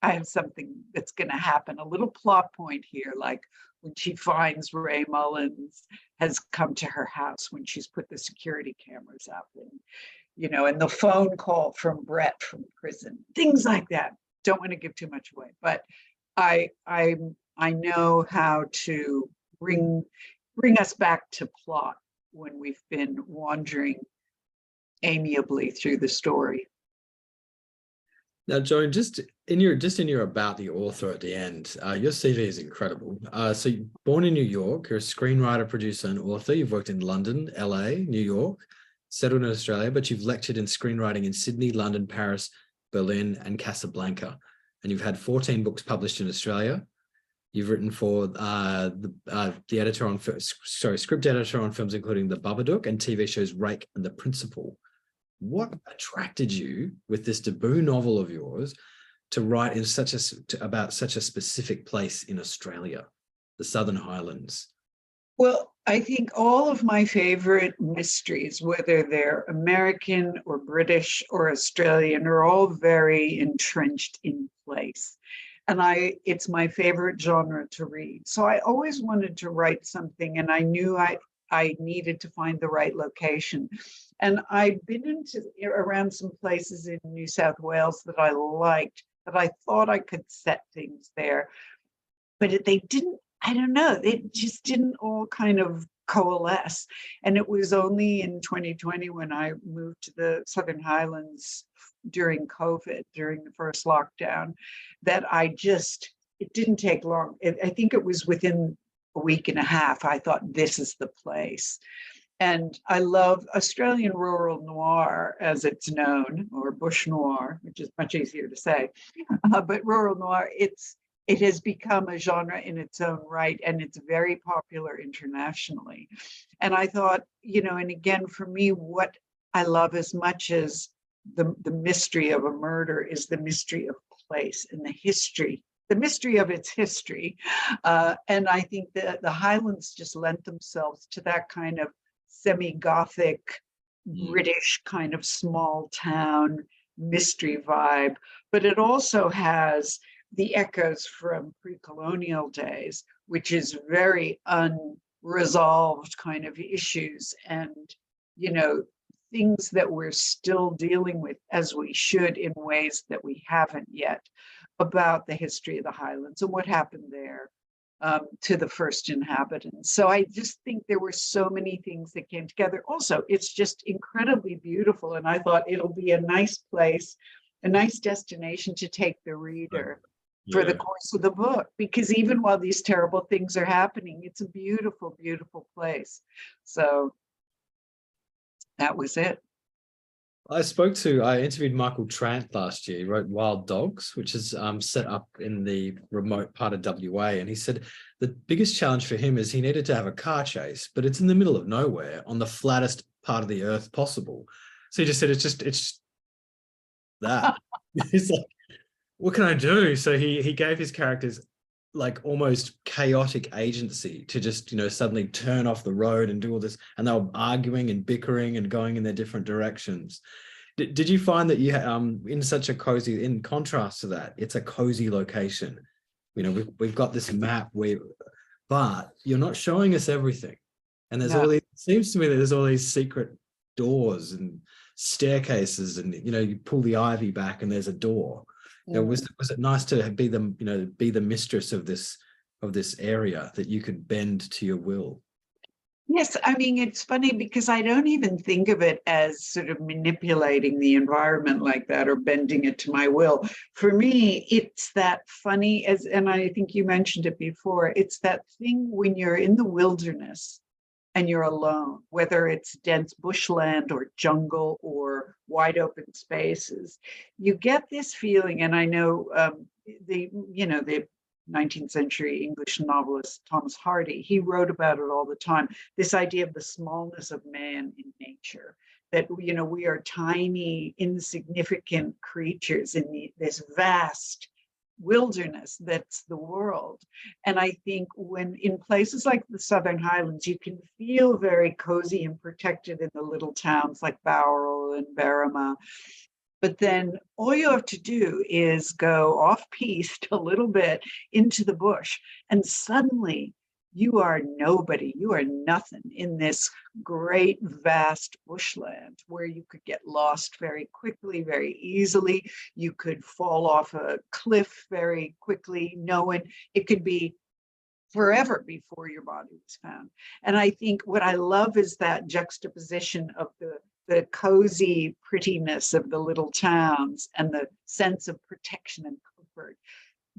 B: have something that's going to happen, a little plot point here, like when she finds Ray Mullins has come to her house when she's put the security cameras up, and you know, and the phone call from Brett from prison, things like that. Don't want to give too much away, but I know how to bring us back to plot when we've been wandering amiably through the story.
A: Now, Joan, just in your about the author at the end, your CV is incredible. So you're born in New York, you're a screenwriter, producer, and author. You've worked in London, LA, New York, settled in Australia, but you've lectured in screenwriting in Sydney, London, Paris, Berlin, and Casablanca. And you've had 14 books published in Australia. You've written for the editor on, script editor on films including The Babadook and TV shows Rake and The Principal. What attracted you with this debut novel of yours to write in about such a specific place in Australia, the Southern Highlands?
B: Well, I think all of my favorite mysteries, whether they're American or British or Australian, are all very entrenched in place. And it's my favorite genre to read. So I always wanted to write something, and I knew I needed to find the right location. And I'd been around some places in New South Wales that I liked, that I thought I could set things there. But they didn't, I don't know, it just didn't all kind of coalesce. And it was only in 2020 when I moved to the Southern Highlands during COVID, during the first lockdown, that it didn't take long. I think it was within a week and a half, I thought, this is the place. And I love Australian rural noir, as it's known, or bush noir, which is much easier to say. But rural noir, it has become a genre in its own right, and it's very popular internationally. And I thought, you know, and again, for me, what I love as much as the mystery of a murder is the mystery of place and the mystery of its history. And I think that the Highlands just lent themselves to that kind of semi-Gothic, British kind of small town mystery vibe. But it also has the echoes from pre-colonial days, which is very unresolved kind of issues, and, you know, things that we're still dealing with, as we should, in ways that we haven't yet, about the history of the Highlands and what happened there to the first inhabitants. So I just think there were so many things that came together. Also, it's just incredibly beautiful, and I thought it'll be a nice place, a nice destination to take the reader for the course of the book, because even while these terrible things are happening, it's a beautiful, beautiful place. So that was it.
A: I interviewed Michael Trant last year. He wrote Wild Dogs, which is set up in the remote part of WA. And he said the biggest challenge for him is he needed to have a car chase, but it's in the middle of nowhere on the flattest part of the earth possible. So he just said, it's that. He's like, what can I do? So he gave his characters like almost chaotic agency to just, suddenly turn off the road and do all this. And they were arguing and bickering and going in their different directions. Did you find that you in such a cozy, in contrast to that, it's a cozy location? We've got this map but you're not showing us everything. And there's all these, it seems to me that there's all these secret doors and staircases, and you pull the ivy back and there's a door. Was it nice to be the mistress of this area that you could bend to your will?
B: Yes, I mean, it's funny because I don't even think of it as sort of manipulating the environment like that or bending it to my will. For me, it's that funny, and I think you mentioned it before, it's that thing when you're in the wilderness and you're alone, whether it's dense bushland or jungle or wide open spaces, you get this feeling, and I know the 19th century English novelist Thomas Hardy, he wrote about it all the time, this idea of the smallness of man in nature, that we are tiny, insignificant creatures in this vast wilderness that's the world. And I think when in places like the Southern Highlands, you can feel very cozy and protected in the little towns like Bowral and Berrima. But then all you have to do is go off-piste a little bit into the bush, and suddenly you are nobody, you are nothing in this great, vast bushland where you could get lost very quickly, very easily. You could fall off a cliff very quickly, knowing it could be forever before your body was found. And I think what I love is that juxtaposition of the cozy prettiness of the little towns and the sense of protection and comfort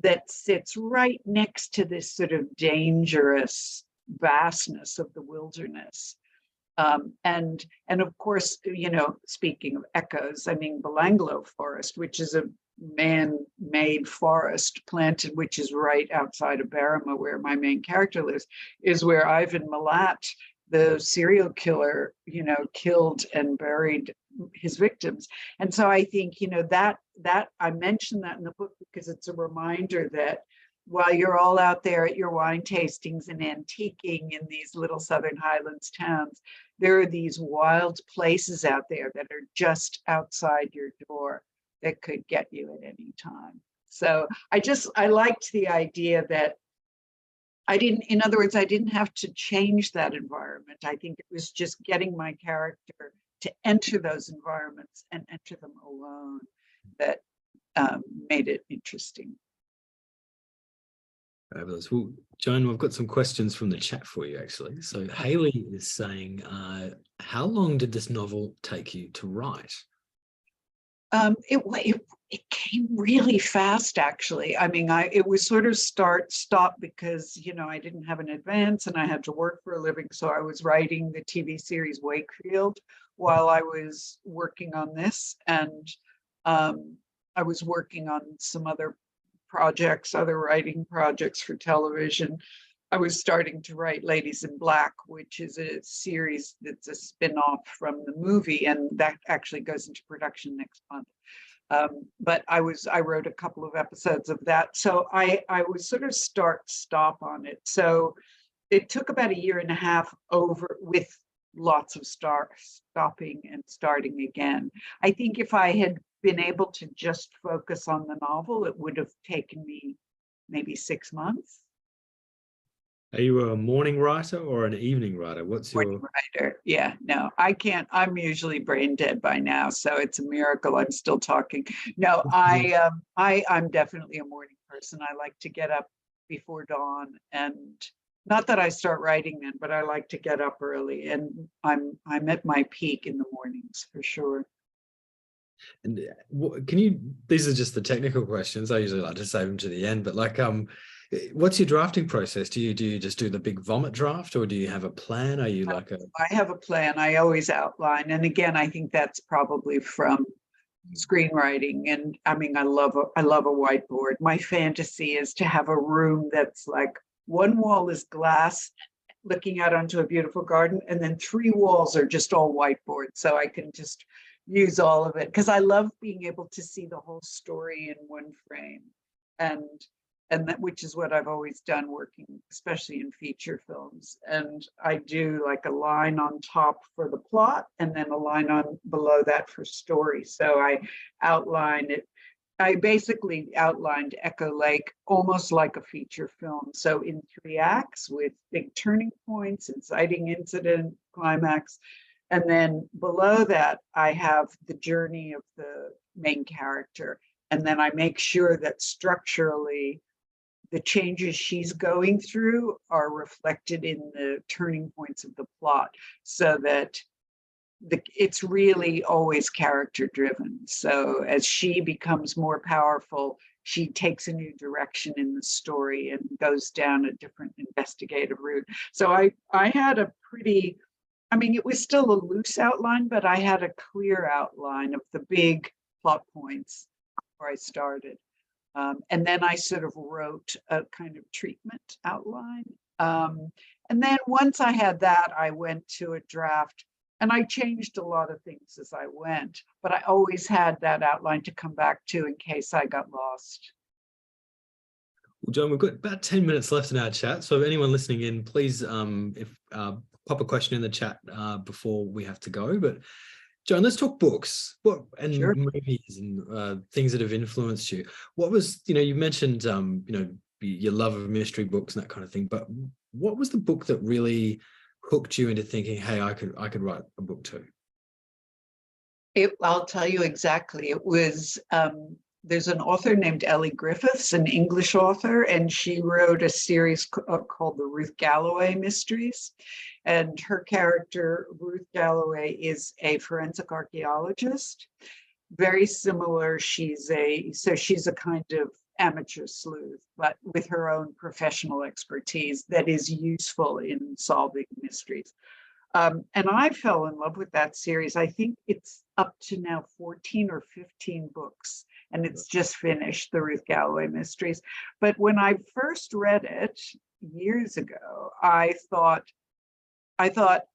B: that sits right next to this sort of dangerous vastness of the wilderness. And of course, speaking of echoes, I mean, Belanglo Forest, which is a man-made forest planted, which is right outside of Berrima, where my main character lives, is where Ivan Milat, the serial killer, killed and buried his victims. And so I think, that I mentioned that in the book because it's a reminder that while you're all out there at your wine tastings and antiquing in these little Southern Highlands towns, there are these wild places out there that are just outside your door that could get you at any time. So I liked the idea that I didn't have to change that environment. I think it was just getting my character to enter those environments and enter them alone that made it interesting.
A: Fabulous. Well, Joan, I've got some questions from the chat for you, actually. So Haley is saying, how long did this novel take you to write?
B: It came really fast, actually. I mean, it was sort of stop because, I didn't have an advance and I had to work for a living. So I was writing the TV series Wakefield while I was working on this. And I was working on some other writing projects for television. I was starting to write Ladies in Black, which is a series that's a spin-off from the movie, and that actually goes into production next month. But I wrote a couple of episodes of that. So I was sort of stop on it. So it took about 1.5 years over with lots of stopping and starting again. I think if I had been able to just focus on the novel, it would have taken me maybe 6 months.
A: Are you a morning writer or an evening writer? What's your
B: morning writer? Yeah, no, I can't. I'm usually brain dead by now, so it's a miracle I'm still talking. No, I'm definitely a morning person. I like to get up before dawn, and not that I start writing then, but I like to get up early, and I'm at my peak in the mornings for sure.
A: And these are just the technical questions. I usually like to save them to the end, but what's your drafting process? Do you just do the big vomit draft, or do you have a plan? Are you like
B: I have a plan. I always outline. And again, I think that's probably from screenwriting. And I mean, I love a whiteboard. My fantasy is to have a room that's like one wall is glass looking out onto a beautiful garden, and then 3 walls are just all whiteboard, so I can just use all of it, because I love being able to see the whole story in one frame. And that, which is what I've always done, working especially in feature films. And I do like a line on top for the plot, and then a line on below that for story. So I outline it. I basically outlined Echo Lake almost like a feature film. So in 3 acts with big turning points, inciting incident, climax. And then below that, I have the journey of the main character. And then I make sure that structurally, the changes she's going through are reflected in the turning points of the plot, so that it's really always character driven. So as she becomes more powerful, she takes a new direction in the story and goes down a different investigative route. So I had a pretty, I mean, it was still a loose outline, but I had a clear outline of the big plot points before I started. And then I sort of wrote a kind of treatment outline. And then once I had that, I went to a draft, and I changed a lot of things as I went, but I always had that outline to come back to in case I got lost.
A: Well, Joan, we've got about 10 minutes left in our chat. So if anyone listening in, please pop a question in the chat before we have to go. But Joan, let's talk books and
B: Sure.
A: movies and things that have influenced you. What was, you mentioned, your love of mystery books and that kind of thing, but what was the book that really hooked you into thinking, hey, I could write a book too?
B: I'll tell you exactly. It was, there's an author named Ellie Griffiths, an English author, and she wrote a series called the Ruth Galloway Mysteries. And her character, Ruth Galloway, is a forensic archaeologist. Very similar. She's a kind of amateur sleuth, but with her own professional expertise that is useful in solving mysteries. And I fell in love with that series. I think it's up to now 14 or 15 books, and it's just finished, the Ruth Galloway Mysteries. But when I first read it years ago, I thought,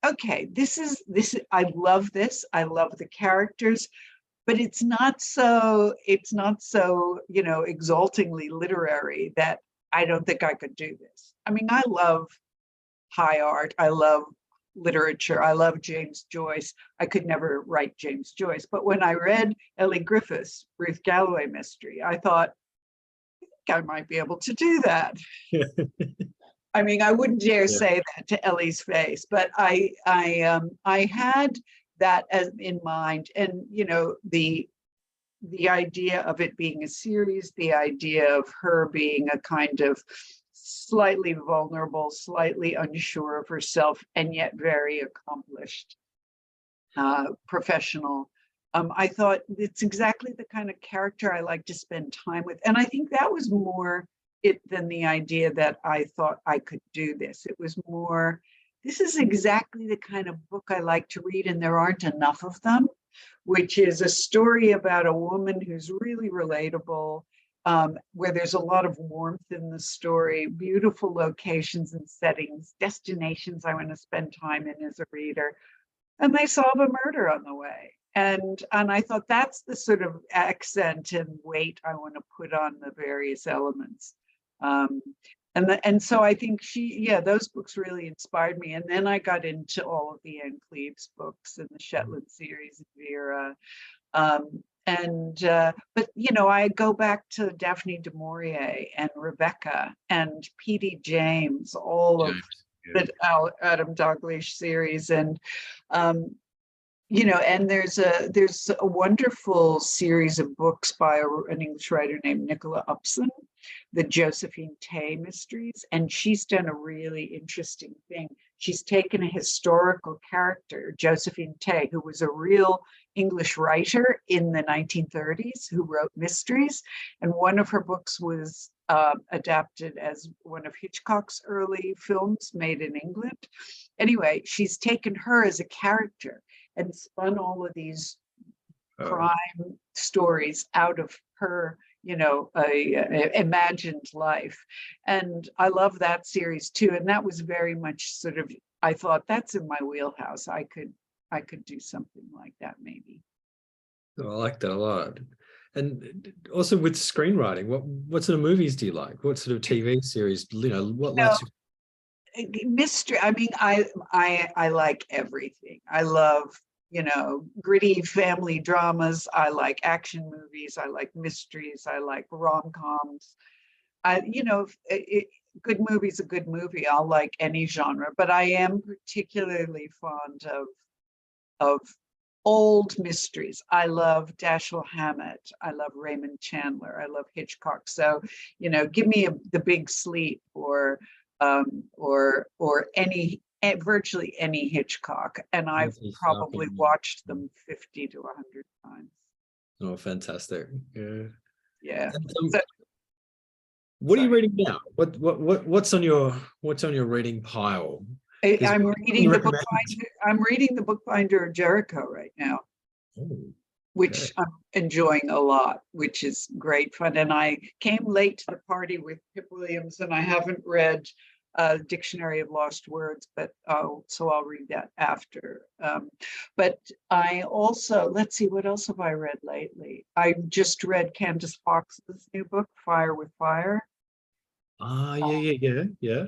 B: okay, this is, I love this. I love the characters, but it's not so, exaltingly literary that I don't think I could do this. I mean, I love high art. I love literature. I love James Joyce. I could never write James Joyce. But when I read Ellie Griffiths' Ruth Galloway Mystery, I thought, I think I might be able to do that. I mean, I wouldn't dare say that to Ellie's face, but I had that as in mind. And, the idea of it being a series, the idea of her being a kind of slightly vulnerable, slightly unsure of herself, and yet very accomplished professional. I thought it's exactly the kind of character I like to spend time with. And I think that was more it than the idea that I thought I could do this. It was more, this is exactly the kind of book I like to read, and there aren't enough of them, which is a story about a woman who's really relatable, where there's a lot of warmth in the story, beautiful locations and settings, destinations I want to spend time in as a reader, and they solve a murder on the way. And I thought that's the sort of accent and weight I want to put on the various elements. And so I think those books really inspired me. And then I got into all of the Anne Cleeve's books and the Shetland series, Vera. But I go back to Daphne du Maurier and Rebecca and P.D. James, all of the Adam Dalgliesh series, and and there's a wonderful series of books by an English writer named Nicola Upson, the Josephine Tay Mysteries, and she's done a really interesting thing. She's taken a historical character, Josephine Tay, who was a real English writer in the 1930s who wrote mysteries, and one of her books was adapted as one of Hitchcock's early films made in England. Anyway, she's taken her as a character and spun all of these crime stories out of her you know, a imagined life. And I love that series too. And that was very much sort of, I thought that's in my wheelhouse. I could do something like that maybe.
A: Oh, I like that a lot. And also with screenwriting, what sort of movies do you like? What sort of TV series, you know, what lights you?
B: Mystery. I mean, I like everything. I love, you know, gritty family dramas. I like action movies. I like mysteries. I like rom-coms. You know, good movie's a good movie. I'll like any genre, but I am particularly fond of old mysteries. I love Dashiell Hammett. I love Raymond Chandler. I love Hitchcock. So, you know, give me The Big Sleep or any virtually any Hitchcock, and I've probably watched them 50 to 100 times.
A: Oh, fantastic! Yeah,
B: yeah.
A: And,
B: So,
A: what are you reading now? What's on your reading pile?
B: I'm reading the bookbinder. I'm reading the Bookbinder of Jericho right now, which I'm enjoying a lot, which is great fun. And I came late to the party with Pip Williams, and I haven't read Dictionary of Lost Words, but so I'll read that after. But I also, let's see, what else have I read lately? I just read Candace Fox's new book, Fire with Fire.
A: Yeah.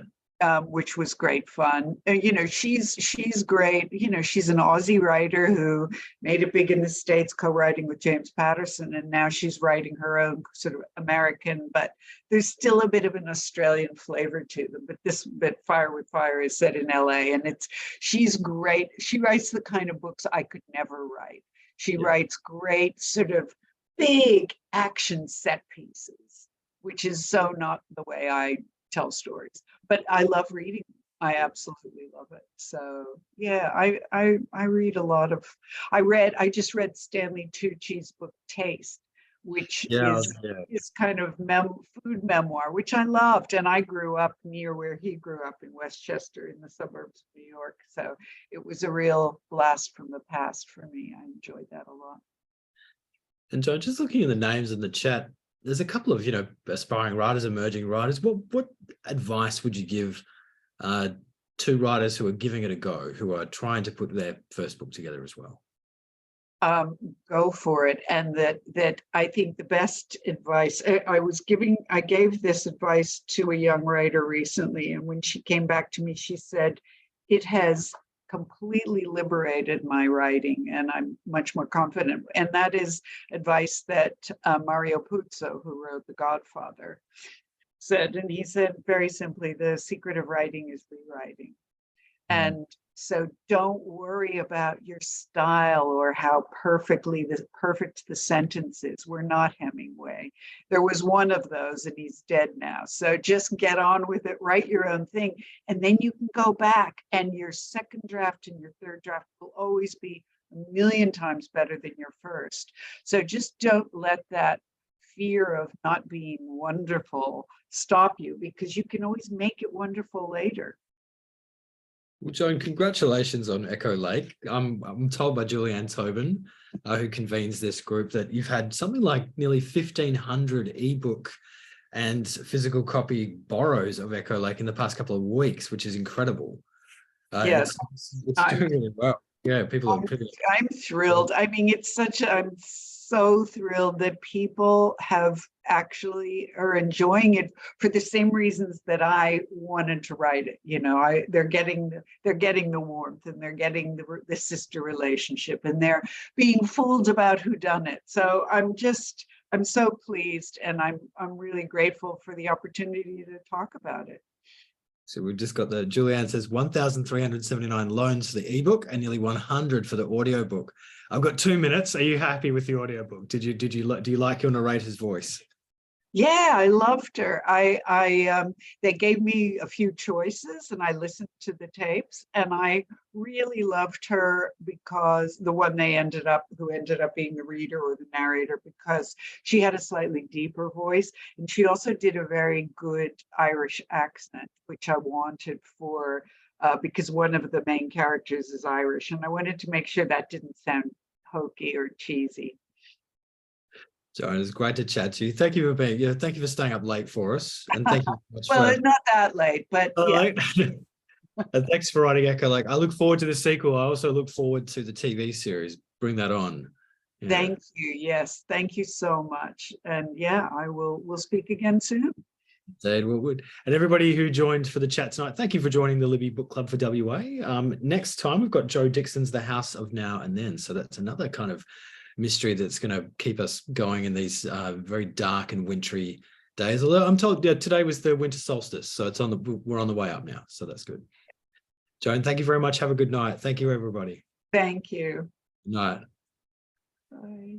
B: Which was great fun. You know, she's great. You know, she's an Aussie writer who made it big in the States, co-writing with James Patterson, and now she's writing her own sort of American, but there's still a bit of an Australian flavor to them. But Fire with Fire is set in LA, and she's great. She writes the kind of books I could never write. She writes great sort of big action set pieces, which is so not the way I tell stories, but I love reading. I absolutely love it. So yeah, I read a lot of. I just read Stanley Tucci's book Taste, which is kind of food memoir, which I loved, and I grew up near where he grew up in Westchester, in the suburbs of New York. So it was a real blast from the past for me. I enjoyed that a lot.
A: And Joan, just looking at the names in the chat, there's a couple of, you know, aspiring writers, emerging writers. What advice would you give to writers who are giving it a go, who are trying to put their first book together as well?
B: Go for it. And that I think the best advice I gave this advice to a young writer recently, and when she came back to me, she said, it has completely liberated my writing, and I'm much more confident. And that is advice that Mario Puzo, who wrote The Godfather, said. And he said very simply, the secret of writing is rewriting. And so don't worry about your style or how perfect the sentence is. We're not Hemingway. There was one of those and he's dead now. So just get on with it, write your own thing. And then you can go back and your second draft and your third draft will always be a million times better than your first. So just don't let that fear of not being wonderful stop you, because you can always make it wonderful later.
A: Well, Joan, congratulations on Echo Lake. I'm told by Julianne Tobin, who convenes this group, that you've had something like nearly 1,500 ebook and physical copy borrows of Echo Lake in the past couple of weeks, which is incredible.
B: Yes,
A: it's doing really well. Yeah,
B: I'm thrilled. I mean, I'm so thrilled that people have actually are enjoying it for the same reasons that I wanted to write it. You know, they're getting the warmth, and they're getting the sister relationship, and they're being fooled about who done it. So I'm so pleased, and I'm really grateful for the opportunity to talk about it.
A: So we've just got Julianne says 1,379 loans for the ebook and nearly 100 for the audiobook. I've got 2 minutes. Are you happy with the audiobook? Do you like your narrator's voice?
B: Yeah, I loved her. They gave me a few choices and I listened to the tapes, and I really loved her because who ended up being the reader or the narrator, because she had a slightly deeper voice, and she also did a very good Irish accent, which I wanted for because one of the main characters is Irish, and I wanted to make sure that didn't sound hokey or cheesy.
A: Joan, it's great to chat to you. Thank you for being, thank you for staying up late for us. And thank you so much
B: Well,
A: for
B: it's not that late, but yeah.
A: late. And thanks for writing Echo. Like, I look forward to the sequel. I also look forward to the TV series. Bring that on. Yeah.
B: Thank you. Yes, thank you so much. And yeah, we'll speak again soon.
A: Indeed, we would. And everybody who joined for the chat tonight, thank you for joining the Libby Book Club for WA. Next time, we've got Joe Dixon's The House of Now and Then. So that's another kind of mystery that's going to keep us going in these very dark and wintry days. Although I'm told today was the winter solstice, so we're on the way up now. So that's good. Joan, thank you very much. Have a good night. Thank you, everybody.
B: Thank you.
A: Good night.
B: Bye.